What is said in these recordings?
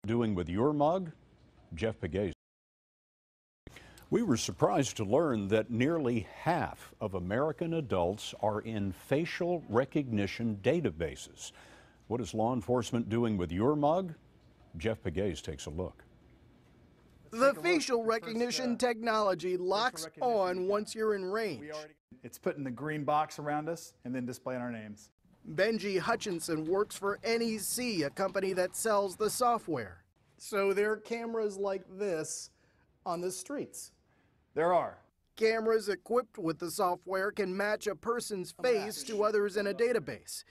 Doing with your mug? Jeff Pegues. We were surprised to learn that nearly half of American adults are in facial recognition databases. What is law enforcement doing with your mug? Jeff Pegues takes a look. The facial recognition technology locks on once you're in range. It's put in the green box around us and then displaying our names. Benji Hutchinson works for NEC, a company that sells the software. So there are cameras like this on the streets. There are. Cameras equipped with the software can match a person's face to others in a database.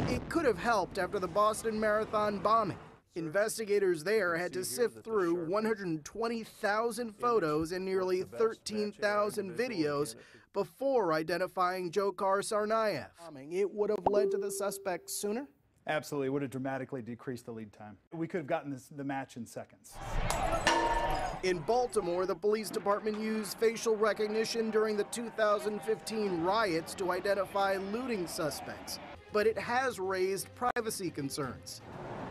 It could have helped after the Boston Marathon bombing. Investigators there had to sift through 120,000 photos and nearly 13,000 videos before identifying Dzhokhar Tsarnaev. It would have led to the suspect sooner? Absolutely, it would have dramatically decreased the lead time. We could have gotten the match in seconds. In Baltimore, the police department used facial recognition during the 2015 riots to identify looting suspects, but it has raised privacy concerns.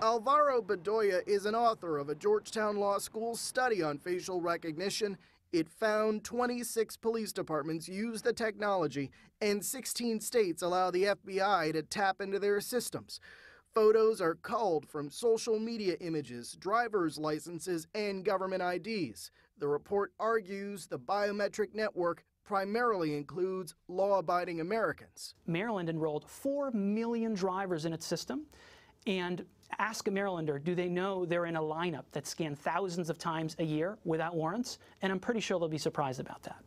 Alvaro Bedoya is an author of a Georgetown Law School study on facial recognition. It found 26 police departments use the technology, and 16 states allow the FBI to tap into their systems. Photos are culled from social media images, driver's licenses, and government IDs. The report argues the biometric network primarily includes law-abiding Americans. Maryland enrolled 4 million drivers in its system, and ask a Marylander, do they know they're in a lineup that's scanned thousands of times a year without warrants? And I'm pretty sure they'll be surprised about that.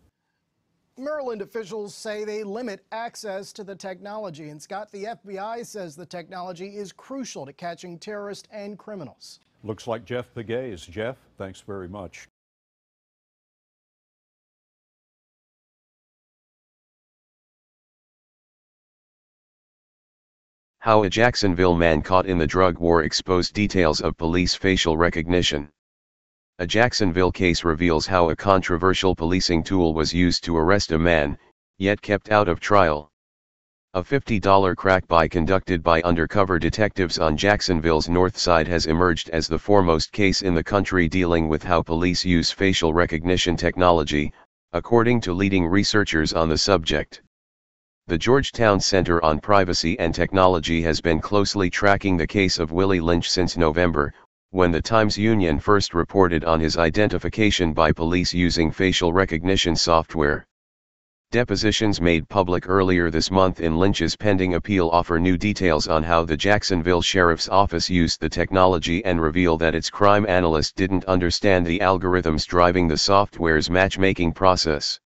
Maryland officials say they limit access to the technology, and Scott, the FBI says the technology is crucial to catching terrorists and criminals. Looks like Jeff Pegues. Jeff, thanks very much. How a Jacksonville man caught in the drug war exposed details of police facial recognition. A Jacksonville case reveals how a controversial policing tool was used to arrest a man, yet kept out of trial. A $50 crack buy conducted by undercover detectives on Jacksonville's north side has emerged as the foremost case in the country dealing with how police use facial recognition technology, according to leading researchers on the subject. The Georgetown Center on Privacy and Technology has been closely tracking the case of Willie Lynch since November, when the Times-Union first reported on his identification by police using facial recognition software. Depositions made public earlier this month in Lynch's pending appeal offer new details on how the Jacksonville Sheriff's Office used the technology and reveal that its crime analyst didn't understand the algorithms driving the software's matchmaking process.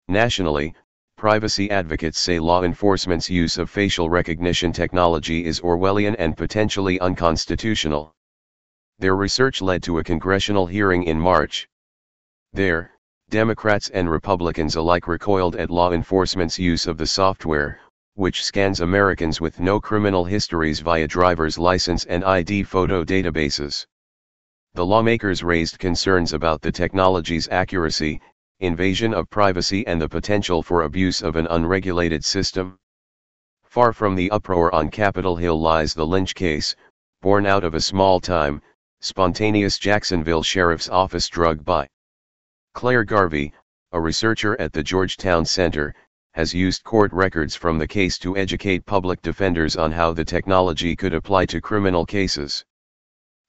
Nationally, privacy advocates say law enforcement's use of facial recognition technology is Orwellian and potentially unconstitutional. Their research led to a congressional hearing in March. There, Democrats and Republicans alike recoiled at law enforcement's use of the software, which scans Americans with no criminal histories via driver's license and ID photo databases. The lawmakers raised concerns about the technology's accuracy, invasion of privacy, and the potential for abuse of an unregulated system. Far from the uproar on Capitol Hill lies the Lynch case, born out of a small-time, spontaneous Jacksonville Sheriff's Office drug buy. Claire Garvey, a researcher at the Georgetown Center, has used court records from the case to educate public defenders on how the technology could apply to criminal cases.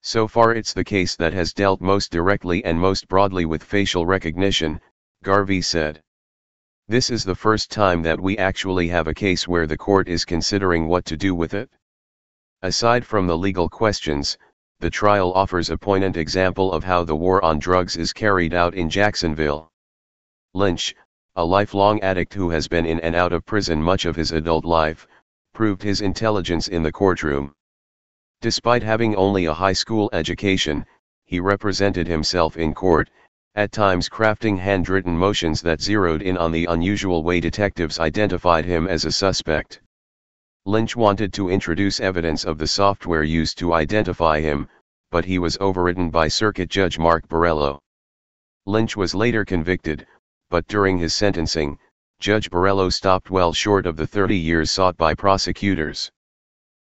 So far it's the case that has dealt most directly and most broadly with facial recognition, Garvey said. This is the first time that we actually have a case where the court is considering what to do with it. Aside from the legal questions, the trial offers a poignant example of how the war on drugs is carried out in Jacksonville. Lynch, a lifelong addict who has been in and out of prison much of his adult life, proved his intelligence in the courtroom. Despite having only a high school education, he represented himself in court, at times crafting handwritten motions that zeroed in on the unusual way detectives identified him as a suspect. Lynch wanted to introduce evidence of the software used to identify him, but he was overridden by Circuit Judge Mark Borello. Lynch was later convicted, but during his sentencing, Judge Borello stopped well short of the 30 years sought by prosecutors.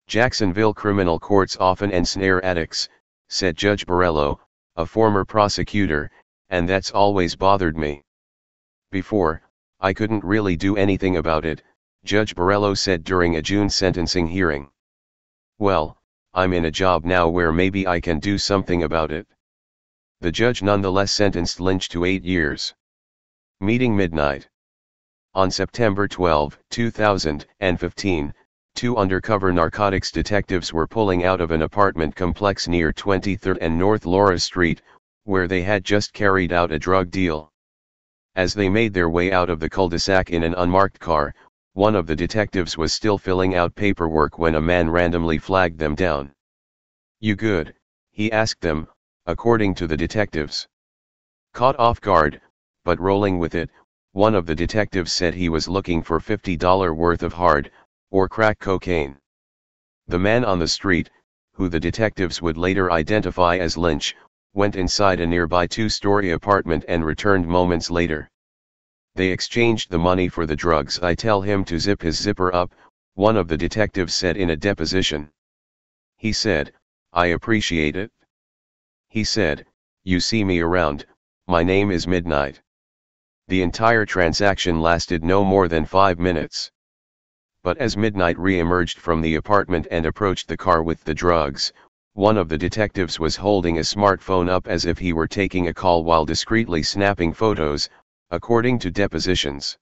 Jacksonville criminal courts often ensnare addicts, said Judge Borrello, a former prosecutor, and that's always bothered me. Before, I couldn't really do anything about it, Judge Borrello said during a June sentencing hearing. Well, I'm in a job now where maybe I can do something about it. The judge nonetheless sentenced Lynch to 8 years. Meeting midnight. On September 12, 2015, 2 undercover narcotics detectives were pulling out of an apartment complex near 23rd and North Laura Street, where they had just carried out a drug deal. As they made their way out of the cul-de-sac in an unmarked car, one of the detectives was still filling out paperwork when a man randomly flagged them down. "You good?" he asked them, according to the detectives. Caught off guard, but rolling with it, one of the detectives said he was looking for $50 worth of hard, or crack cocaine. The man on the street, who the detectives would later identify as Lynch, went inside a nearby 2-story apartment and returned moments later. "They exchanged the money for the drugs. I tell him to zip his zipper up," one of the detectives said in a deposition. He said, "I appreciate it." He said, "You see me around, my name is Midnight." The entire transaction lasted no more than 5 minutes. But as Midnight re-emerged from the apartment and approached the car with the drugs, one of the detectives was holding a smartphone up as if he were taking a call while discreetly snapping photos, according to depositions.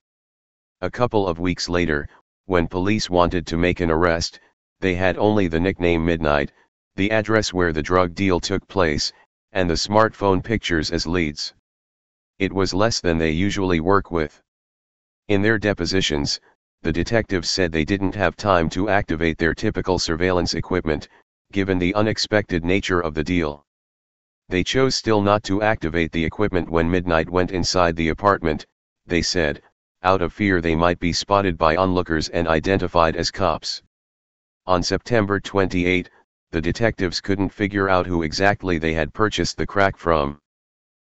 A couple of weeks later, when police wanted to make an arrest, they had only the nickname Midnight, the address where the drug deal took place, and the smartphone pictures as leads. It was less than they usually work with. In their depositions, the detectives said they didn't have time to activate their typical surveillance equipment, given the unexpected nature of the deal. They chose still not to activate the equipment when Midnight went inside the apartment, they said, out of fear they might be spotted by onlookers and identified as cops. On September 28, the detectives couldn't figure out who exactly they had purchased the crack from.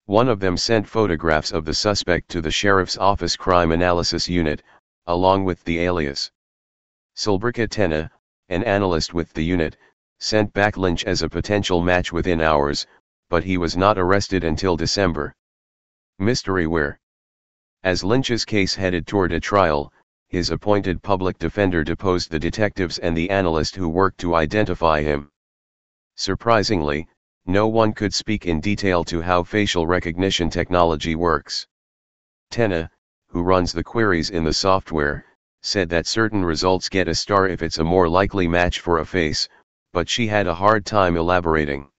One of them sent photographs of the suspect to the sheriff's office crime analysis unit, along with the alias. Sulbrika Tenna, an analyst with the unit, sent back Lynch as a potential match within hours, but he was not arrested until December. Mystery where? As Lynch's case headed toward a trial, his appointed public defender deposed the detectives and the analyst who worked to identify him. Surprisingly, no one could speak in detail to how facial recognition technology works. Tenna, who runs the queries in the software, said that certain results get a star if it's a more likely match for a face, but she had a hard time elaborating.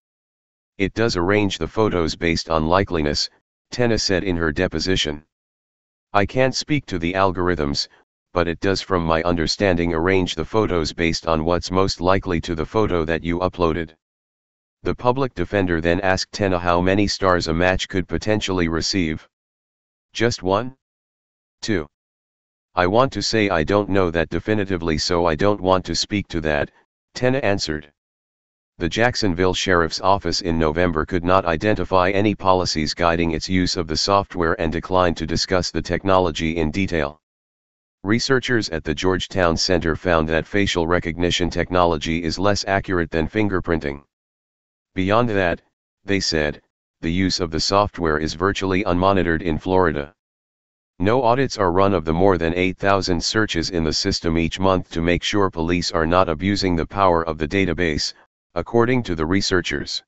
"It does arrange the photos based on likeliness," Tenna said in her deposition. "I can't speak to the algorithms, but it does from my understanding arrange the photos based on what's most likely to the photo that you uploaded." The public defender then asked Tenna how many stars a match could potentially receive. "Just 1? 2? I want to say I don't know that definitively, so I don't want to speak to that," Tenna answered. The Jacksonville Sheriff's Office in November could not identify any policies guiding its use of the software and declined to discuss the technology in detail. Researchers at the Georgetown Center found that facial recognition technology is less accurate than fingerprinting. Beyond that, they said, the use of the software is virtually unmonitored in Florida. No audits are run of the more than 8,000 searches in the system each month to make sure police are not abusing the power of the database, according to the researchers.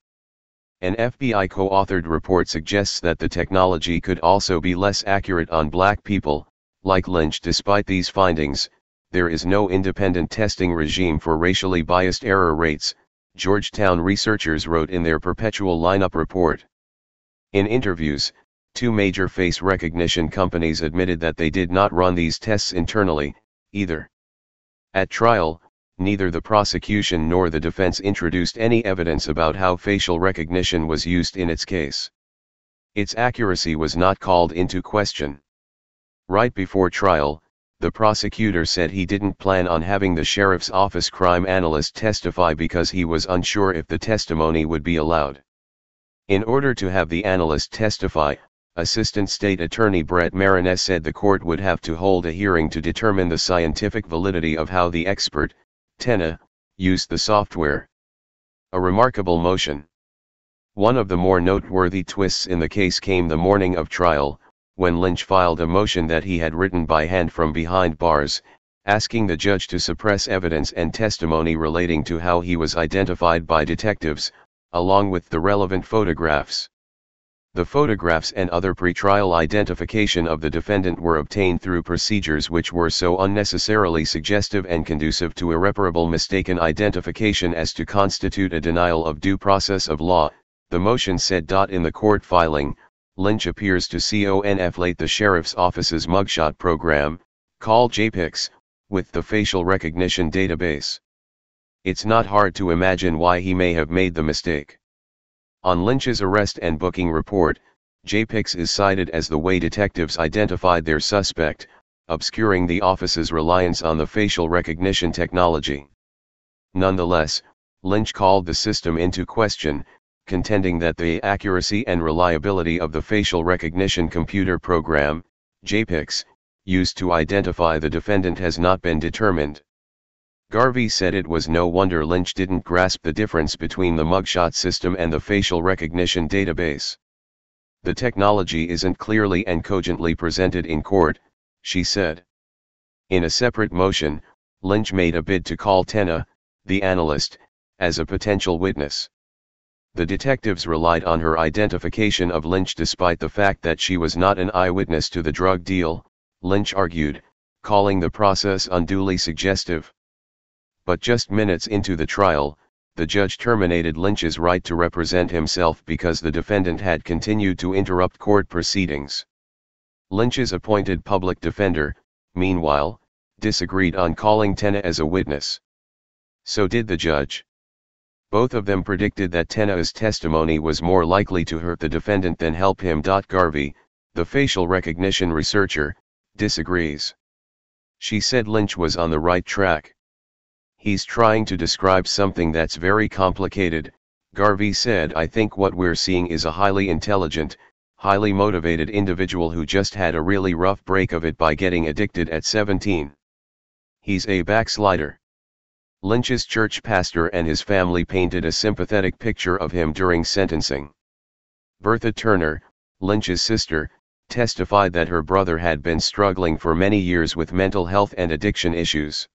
An FBI co-authored report suggests that the technology could also be less accurate on black people, like Lynch. Despite these findings, there is no independent testing regime for racially biased error rates, Georgetown researchers wrote in their perpetual lineup report. In interviews, 2 major face recognition companies admitted that they did not run these tests internally, either. At trial, neither the prosecution nor the defense introduced any evidence about how facial recognition was used in its case. Its accuracy was not called into question. Right before trial, the prosecutor said he didn't plan on having the sheriff's office crime analyst testify because he was unsure if the testimony would be allowed. In order to have the analyst testify, Assistant State Attorney Brett Marinez said the court would have to hold a hearing to determine the scientific validity of how the expert, Tenna, used the software. A remarkable motion. One of the more noteworthy twists in the case came the morning of trial, when Lynch filed a motion that he had written by hand from behind bars, asking the judge to suppress evidence and testimony relating to how he was identified by detectives, along with the relevant photographs. The photographs and other pretrial identification of the defendant were obtained through procedures which were so unnecessarily suggestive and conducive to irreparable mistaken identification as to constitute a denial of due process of law, the motion said. In the court filing, Lynch appears to conflate the sheriff's office's mugshot program, called JPEX, with the facial recognition database. It's not hard to imagine why he may have made the mistake. On Lynch's arrest and booking report, JPEX is cited as the way detectives identified their suspect, obscuring the office's reliance on the facial recognition technology. Nonetheless, Lynch called the system into question, contending that the accuracy and reliability of the facial recognition computer program, JPEX, used to identify the defendant has not been determined. Garvey said it was no wonder Lynch didn't grasp the difference between the mugshot system and the facial recognition database. The technology isn't clearly and cogently presented in court, she said. In a separate motion, Lynch made a bid to call KENNETH, the analyst, as a potential witness. The detectives relied on her identification of Lynch despite the fact that she was not an eyewitness to the drug deal, Lynch argued, calling the process unduly suggestive. But just minutes into the trial, the judge terminated Lynch's right to represent himself because the defendant had continued to interrupt court proceedings. Lynch's appointed public defender, meanwhile, disagreed on calling KENNETH as a witness. So did the judge. Both of them predicted that KENNETH's testimony was more likely to hurt the defendant than help him. Garvey, the facial recognition researcher, disagrees. She said Lynch was on the right track. He's trying to describe something that's very complicated, Garvey said. I think what we're seeing is a highly intelligent, highly motivated individual who just had a really rough break of it by getting addicted at 17. He's a backslider. Lynch's church pastor and his family painted a sympathetic picture of him during sentencing. Bertha Turner, Lynch's sister, testified that her brother had been struggling for many years with mental health and addiction issues.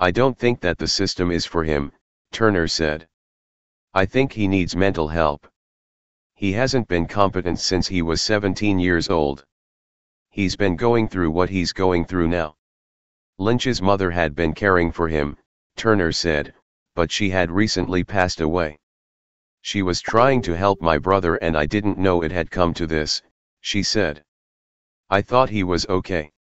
I don't think that the system is for him, Turner said. I think he needs mental help. He hasn't been competent since he was 17 years old. He's been going through what he's going through now. Lynch's mother had been caring for him, Turner said, but she had recently passed away. She was trying to help my brother and I didn't know it had come to this, she said. I thought he was okay.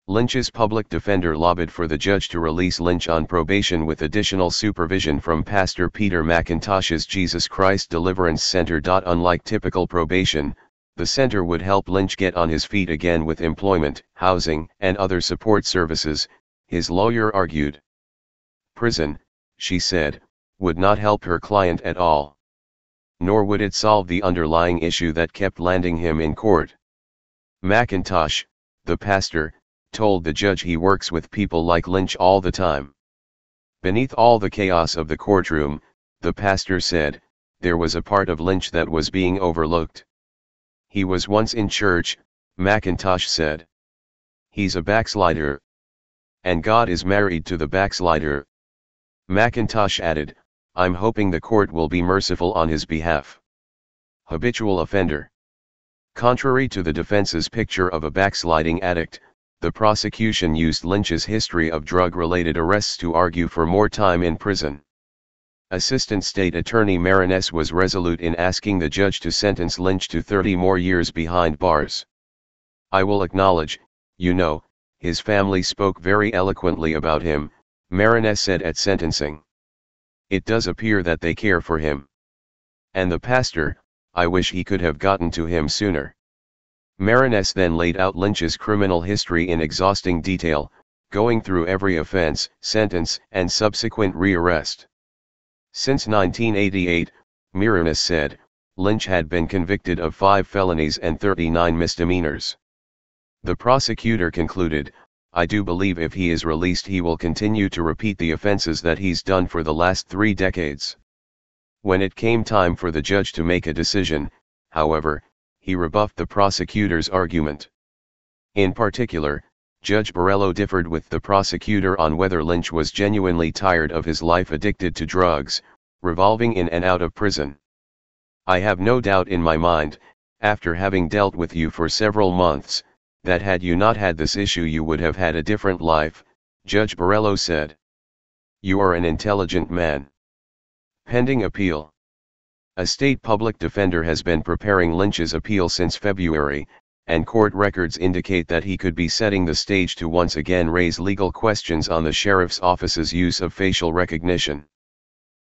Lynch's public defender lobbied for the judge to release Lynch on probation with additional supervision from Pastor Peter McIntosh's Jesus Christ Deliverance Center. Unlike typical probation, the center would help Lynch get on his feet again with employment, housing, and other support services, his lawyer argued. Prison, she said, would not help her client at all. Nor would it solve the underlying issue that kept landing him in court. McIntosh, the pastor, told the judge he works with people like Lynch all the time. Beneath all the chaos of the courtroom, the pastor said, there was a part of Lynch that was being overlooked. He was once in church, McIntosh said. He's a backslider. And God is married to the backslider. McIntosh added, I'm hoping the court will be merciful on his behalf. Habitual offender. Contrary to the defense's picture of a backsliding addict, the prosecution used Lynch's history of drug-related arrests to argue for more time in prison. Assistant State Attorney Marinez was resolute in asking the judge to sentence Lynch to 30 more years behind bars. I will acknowledge, his family spoke very eloquently about him, Marinez said at sentencing. It does appear that they care for him. And the pastor, I wish he could have gotten to him sooner. Marinez then laid out Lynch's criminal history in exhausting detail, going through every offense, sentence, and subsequent rearrest. Since 1988, Marinez said, Lynch had been convicted of 5 felonies and 39 misdemeanors. The prosecutor concluded, I do believe if he is released he will continue to repeat the offenses that he's done for the last 3 decades. When it came time for the judge to make a decision, however, he rebuffed the prosecutor's argument. In particular, Judge Borrello differed with the prosecutor on whether Lynch was genuinely tired of his life addicted to drugs, revolving in and out of prison. I have no doubt in my mind, after having dealt with you for several months, that had you not had this issue you would have had a different life, Judge Borrello said. You are an intelligent man. Pending appeal. A state public defender has been preparing Lynch's appeal since February, and court records indicate that he could be setting the stage to once again raise legal questions on the sheriff's office's use of facial recognition.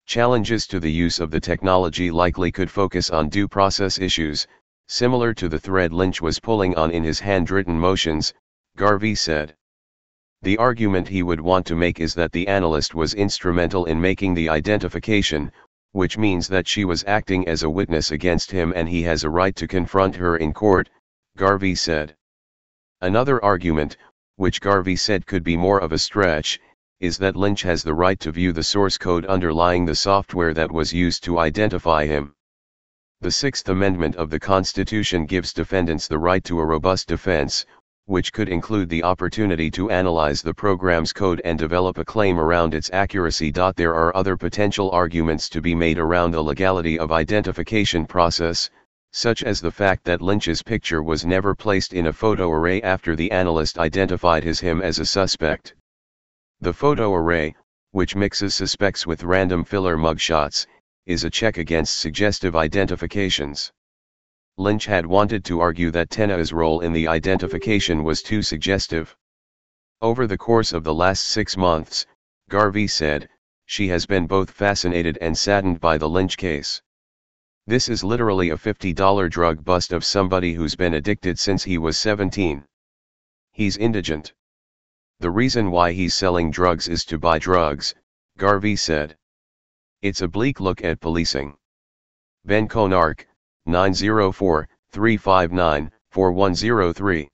Challenges to the use of the technology likely could focus on due process issues, similar to the thread Lynch was pulling on in his handwritten motions, Garvey said. The argument he would want to make is that the analyst was instrumental in making the identification, which means that she was acting as a witness against him and he has a right to confront her in court, Garvey said. Another argument, which Garvey said could be more of a stretch, is that Lynch has the right to view the source code underlying the software that was used to identify him. The Sixth Amendment of the Constitution gives defendants the right to a robust defense, which could include the opportunity to analyze the program's code and develop a claim around its accuracy. There are other potential arguments to be made around the legality of identification process, such as the fact that Lynch's picture was never placed in a photo array after the analyst identified him as a suspect. The photo array, which mixes suspects with random filler mugshots, is a check against suggestive identifications. Lynch had wanted to argue that Tenna's role in the identification was too suggestive. Over the course of the last 6 months, Garvey said, she has been both fascinated and saddened by the Lynch case. This is literally a $50 drug bust of somebody who's been addicted since he was 17. He's indigent. The reason why he's selling drugs is to buy drugs, Garvey said. It's a bleak look at policing. Ben Konark, 904-359-4103.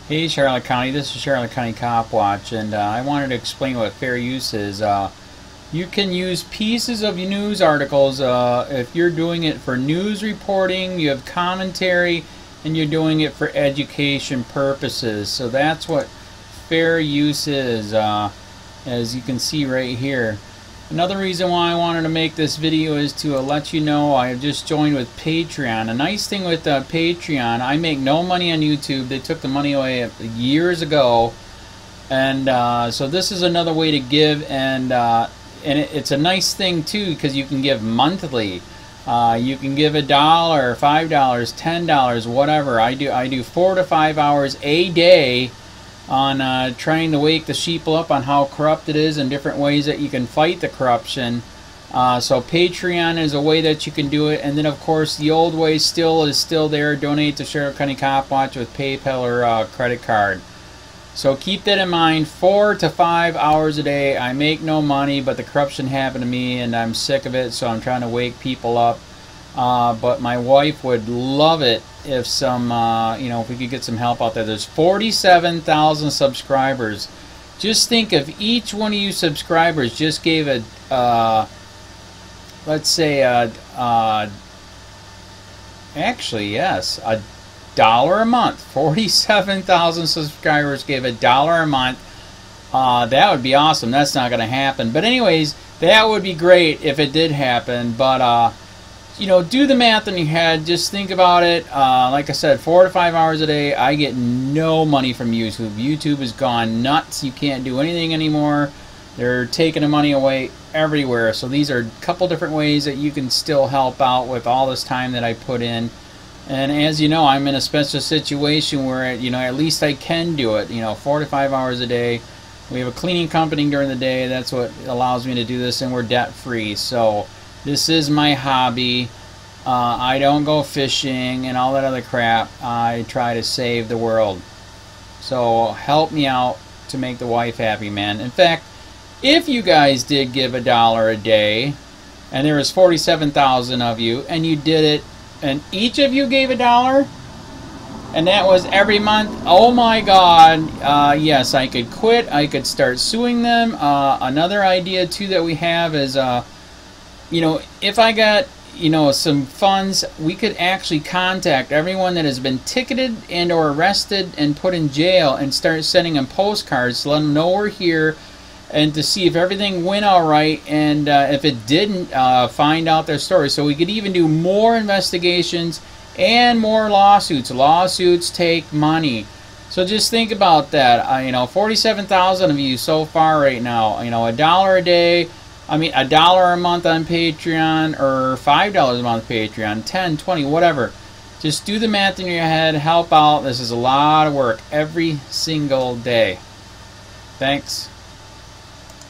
Hey Charlotte County, this is Charlotte County Cop Watch, and I wanted to explain what fair use is. You can use pieces of news articles if you're doing it for news reporting, you have commentary, and you're doing it for education purposes. So that's what fair use is, as you can see right here. Another reason why I wanted to make this video is to let you know I have just joined with Patreon. A nice thing with Patreon, I make no money on YouTube. They took the money away years ago, and so this is another way to give, and it's a nice thing too because you can give monthly. You can give $1, $5, $10, whatever. I do 4 to 5 hours a day on trying to wake the sheeple up on how corrupt it is and different ways that you can fight the corruption. So Patreon is a way that you can do it, and then of course the old way is still there. Donate to Sheriff County Cop Watch with PayPal or credit card. So keep that in mind. 4 to 5 hours a day. I make no money, but the corruption happened to me and I'm sick of it, so I'm trying to wake people up. But my wife would love it if if we could get some help out there. There's 47,000 subscribers. Just think if each one of you subscribers just gave let's say actually yes, $1 a month. 47,000 subscribers gave $1 a month. That would be awesome. That's not going to happen. But anyways, that would be great if it did happen. But do the math in your head. Just think about it. Like I said, 4 to 5 hours a day. I get no money from YouTube. YouTube has gone nuts. You can't do anything anymore. They're taking the money away everywhere. So these are a couple different ways that you can still help out with all this time that I put in. And as you know, I'm in a special situation where, you know, at least I can do it, you know, 4 to 5 hours a day. We have a cleaning company during the day. That's what allows me to do this, and we're debt free. So this is my hobby. I don't go fishing and all that other crap. I try to save the world. So help me out to make the wife happy, man. In fact, if you guys did give $1 a day, and there was 47,000 of you, and you did it, and each of you gave $1, and that was every month, oh my God, yes, I could quit. I could start suing them. Another idea too that we have is, you know, if I got, you know, some funds, we could actually contact everyone that has been ticketed and or arrested and put in jail and start sending them postcards to let them know we're here, and to see if everything went all right, and if it didn't, find out their story. So we could even do more investigations and more lawsuits. Lawsuits take money. So just think about that. You know, 47,000 of you so far right now. You know, $1 a day. I mean, $1 a month on Patreon, or $5 a month Patreon, 10, 20, whatever. Just do the math in your head. Help out. This is a lot of work every single day. Thanks.